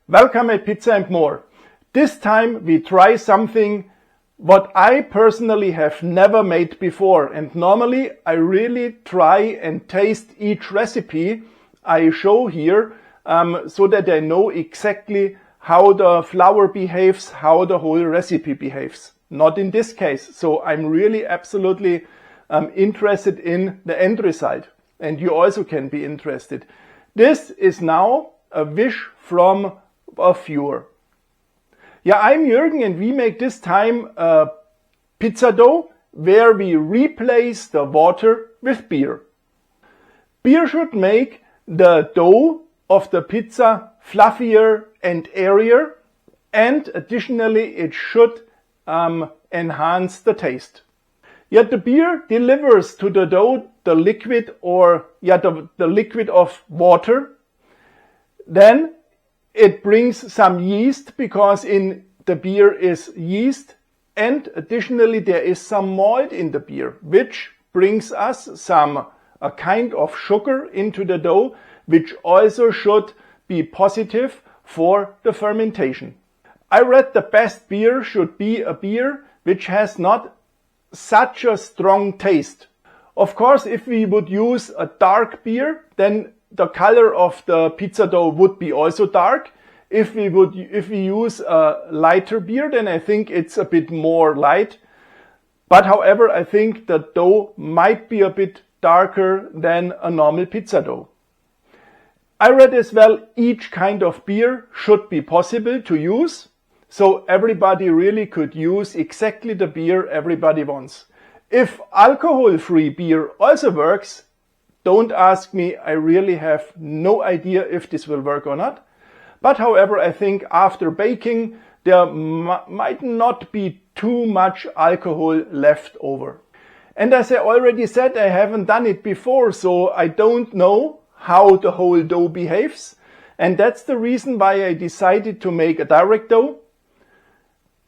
Welcome at Pizza and More. This time we try something what I personally have never made before, and normally I really try and taste each recipe I show here so that I know exactly how the flour behaves, how the whole recipe behaves. Not in this case, so I'm really absolutely interested in the end result, and you also can be interested. This is now a wish from a viewer. Yeah, I'm Jürgen and we make this time a pizza dough where we replace the water with beer. Beer should make the dough of the pizza fluffier and airier, and additionally it should enhance the taste. Yet the beer delivers to the dough the liquid the liquid of water. Then it brings some yeast because in the beer is yeast, and additionally there is some malt in the beer, which brings us a kind of sugar into the dough, which also should be positive for the fermentation. I read the best beer should be a beer which has not such a strong taste. Of course, if we would use a dark beer, then the color of the pizza dough would be also dark. If we use a lighter beer, then I think it's a bit more light. But however, I think the dough might be a bit darker than a normal pizza dough. I read as well, each kind of beer should be possible to use, so everybody really could use exactly the beer everybody wants. If alcohol-free beer also works, don't ask me, I really have no idea if this will work or not. But however, I think after baking, there might not be too much alcohol left over. And as I already said, I haven't done it before, so I don't know how the whole dough behaves. And that's the reason why I decided to make a direct dough.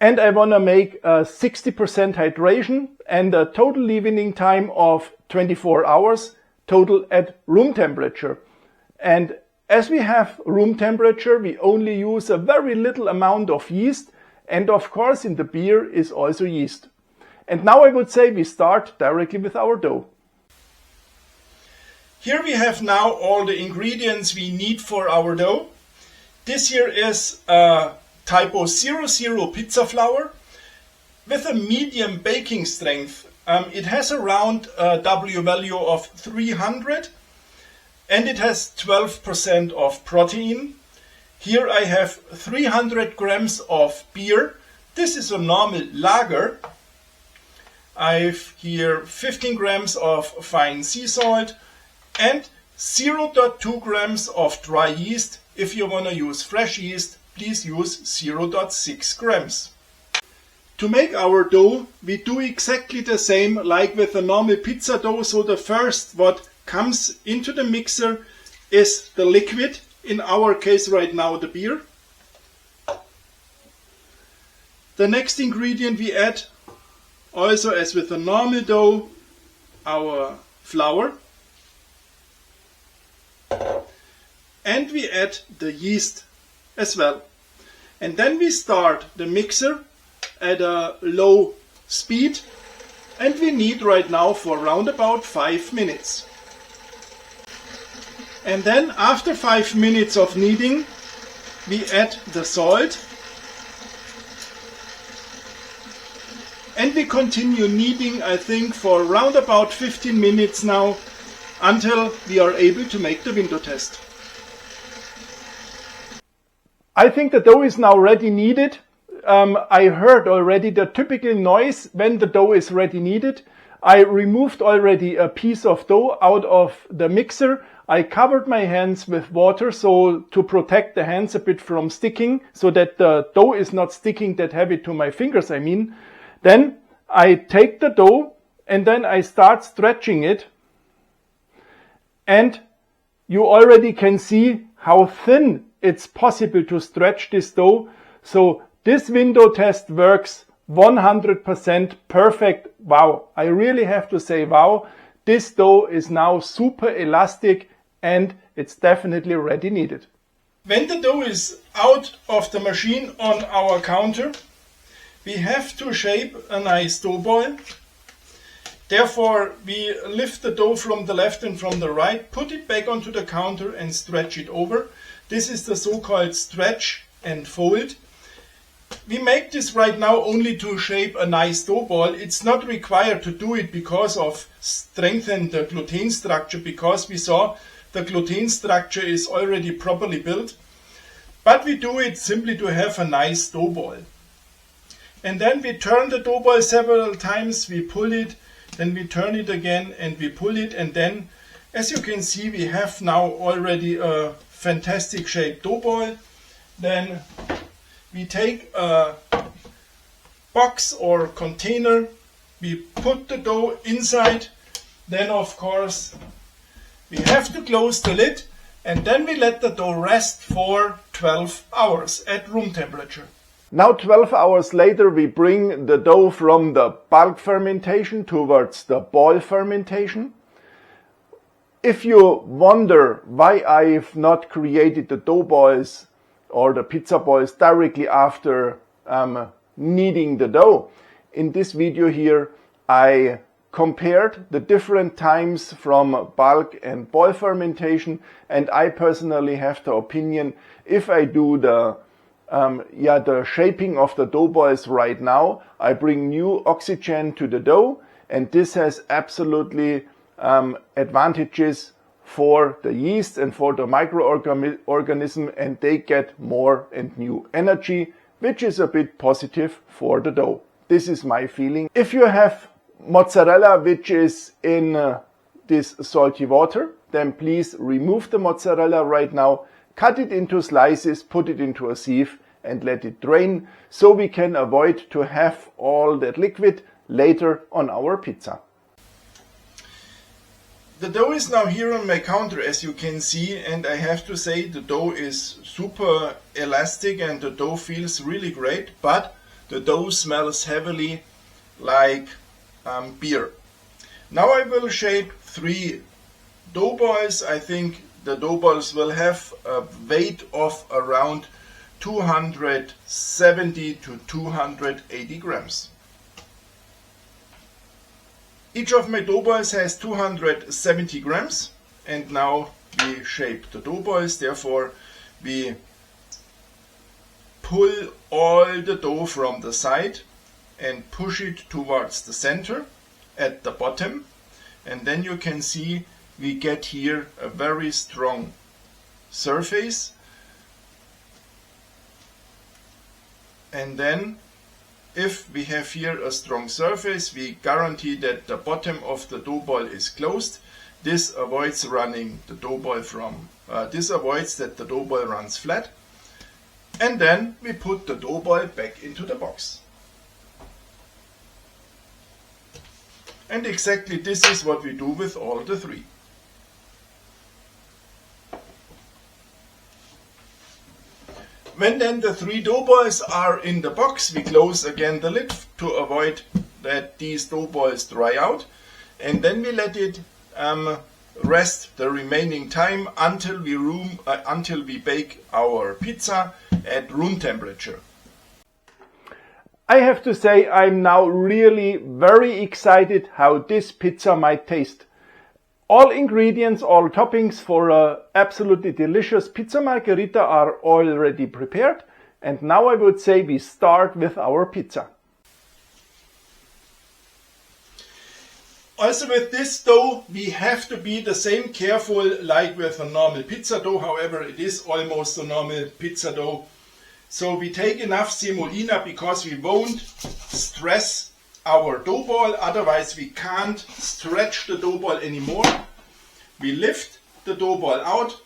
And I want to make a 60% hydration and a total leavening time of 24 hours. Total at room temperature. And as we have room temperature, we only use a very little amount of yeast, and of course in the beer is also yeast. And now I would say we start directly with our dough. Here we have now all the ingredients we need for our dough. This here is Typo 00 pizza flour with a medium baking strength. It has around a W value of 300 and it has 12% of protein. Here I have 300 grams of beer. This is a normal lager. I've here 15 grams of fine sea salt and 0.2 grams of dry yeast. If you want to use fresh yeast, please use 0.6 grams. To make our dough, we do exactly the same like with a normal pizza dough. So the first what comes into the mixer is the liquid, in our case right now the beer. The next ingredient we add, also as with a normal dough, our flour. And we add the yeast as well. And then we start the mixer at a low speed, and we knead right now for around about 5 minutes. And then after 5 minutes of kneading, we add the salt and we continue kneading, I think, for around about 15 minutes now, until we are able to make the window test. I think the dough is now ready kneaded. I heard already the typical noise when the dough is ready kneaded. I removed already a piece of dough out of the mixer. I covered my hands with water so to protect the hands a bit from sticking, so that the dough is not sticking that heavy to my fingers, I mean. Then I take the dough and then I start stretching it. And you already can see how thin it's possible to stretch this dough. So this window test works 100% perfect. Wow, I really have to say wow. This dough is now super elastic and it's definitely ready kneaded. When the dough is out of the machine on our counter, we have to shape a nice dough ball. Therefore, we lift the dough from the left and from the right, put it back onto the counter and stretch it over. This is the so-called stretch and fold. We make this right now only to shape a nice dough ball. It's not required to do it because of strengthen the gluten structure, because we saw the gluten structure is already properly built. But we do it simply to have a nice dough ball. And then we turn the dough ball several times, we pull it, then we turn it again and we pull it, and then, as you can see, we have now already a fantastic shaped dough ball. Then we take a box or container, we put the dough inside, then of course we have to close the lid, and then we let the dough rest for 12 hours at room temperature. Now 12 hours later we bring the dough from the bulk fermentation towards the ball fermentation. If you wonder why I've not created the dough balls or the pizza balls directly after kneading the dough, in this video here I compared the different times from bulk and ball fermentation, and I personally have the opinion, if I do the shaping of the dough balls right now, I bring new oxygen to the dough, and this has absolutely advantages for the yeast and for the microorganism, and they get more and new energy, which is a bit positive for the dough. This is my feeling. If you have mozzarella which is in this salty water, then please remove the mozzarella right now. Cut it into slices, put it into a sieve and let it drain, so we can avoid to have all that liquid later on our pizza. The dough is now here on my counter, as you can see, and I have to say the dough is super elastic and the dough feels really great, but the dough smells heavily like beer. Now I will shape 3 dough balls. I think the dough balls will have a weight of around 270 to 280 grams. Each of my dough balls has 270 grams, and now we shape the dough balls. Therefore we pull all the dough from the side and push it towards the center at the bottom, and then you can see we get here a very strong surface. And then if we have here a strong surface, we guarantee that the bottom of the dough ball is closed. This avoids running the dough ball this avoids that the dough ball runs flat. And then we put the dough ball back into the box. And exactly this is what we do with all the 3. When then the 3 dough balls are in the box, we close again the lid to avoid that these dough balls dry out, and then we let it rest the remaining time until we bake our pizza at room temperature. I have to say I'm now really very excited how this pizza might taste. All ingredients, all toppings for a absolutely delicious pizza margherita are already prepared, and now I would say we start with our pizza. Also with this dough we have to be the same careful like with a normal pizza dough, however it is almost a normal pizza dough. So we take enough semolina because we won't stress our dough ball, otherwise we can't stretch the dough ball anymore. We lift the dough ball out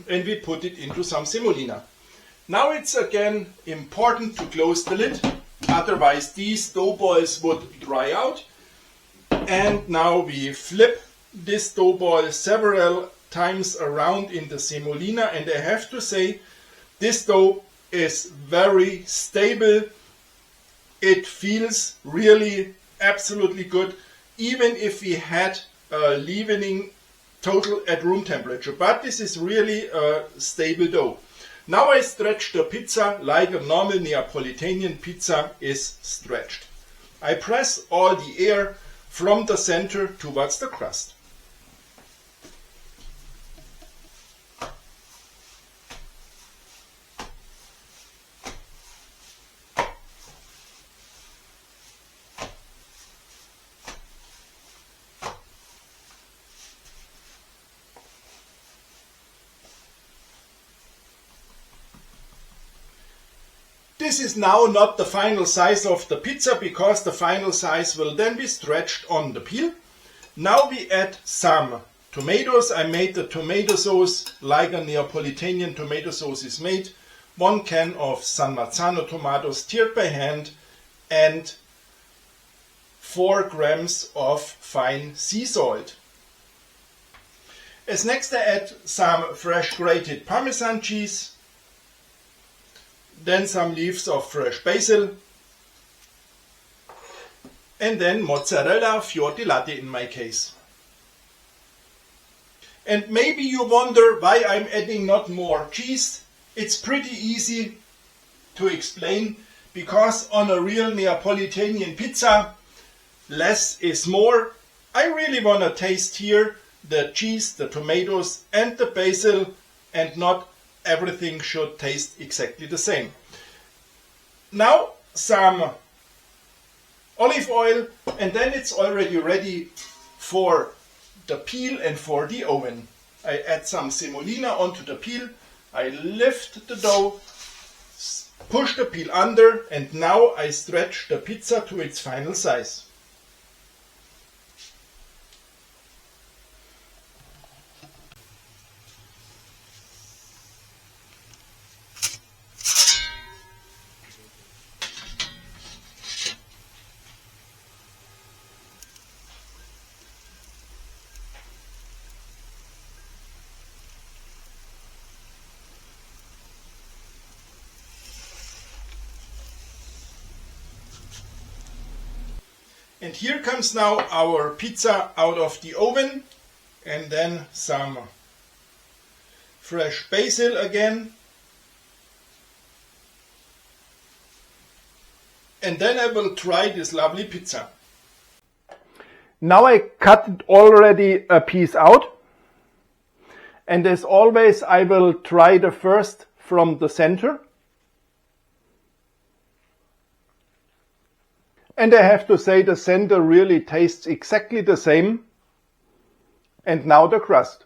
and we put it into some semolina. Now it's again important to close the lid, otherwise these dough balls would dry out. And now we flip this dough ball several times around in the semolina, and I have to say this dough is very stable. It feels really absolutely good. Even if we had a leavening total at room temperature, but this is really a stable dough. Now I stretch the pizza like a normal Neapolitan pizza is stretched. I press all the air from the center towards the crust. This is now not the final size of the pizza because the final size will then be stretched on the peel. Now we add some tomatoes. I made the tomato sauce like a Neapolitan tomato sauce is made. 1 can of San Marzano tomatoes tiered by hand and 4 grams of fine sea salt. As next I add some fresh grated Parmesan cheese. Then some leaves of fresh basil, and then mozzarella fior di latte in my case. And maybe you wonder why I'm adding not more cheese. It's pretty easy to explain, because on a real Neapolitan pizza, less is more. I really want to taste here the cheese, the tomatoes and the basil, and not everything should taste exactly the same. Now some olive oil, and then it's already ready for the peel and for the oven. I add some semolina onto the peel, I lift the dough, push the peel under, and now I stretch the pizza to its final size. And here comes now our pizza out of the oven, and then some fresh basil again. And then I will try this lovely pizza. Now I cut already a piece out. And as always, I will try the first from the center. And I have to say the center really tastes exactly the same. And now the crust.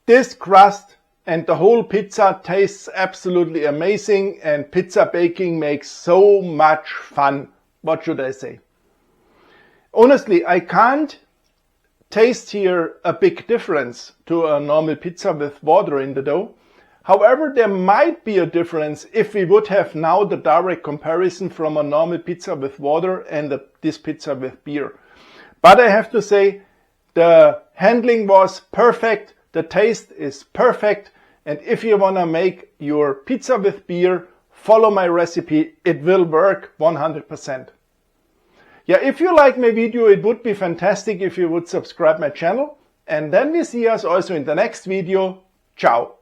This crust and the whole pizza tastes absolutely amazing, and pizza baking makes so much fun. What should I say? Honestly, I can't taste here a big difference to a normal pizza with water in the dough. However, there might be a difference if we would have now the direct comparison from a normal pizza with water and this pizza with beer. But I have to say, the handling was perfect, the taste is perfect, and if you want to make your pizza with beer, follow my recipe, it will work 100%. Yeah, if you like my video, it would be fantastic if you would subscribe my channel, and then we see us also in the next video. Ciao!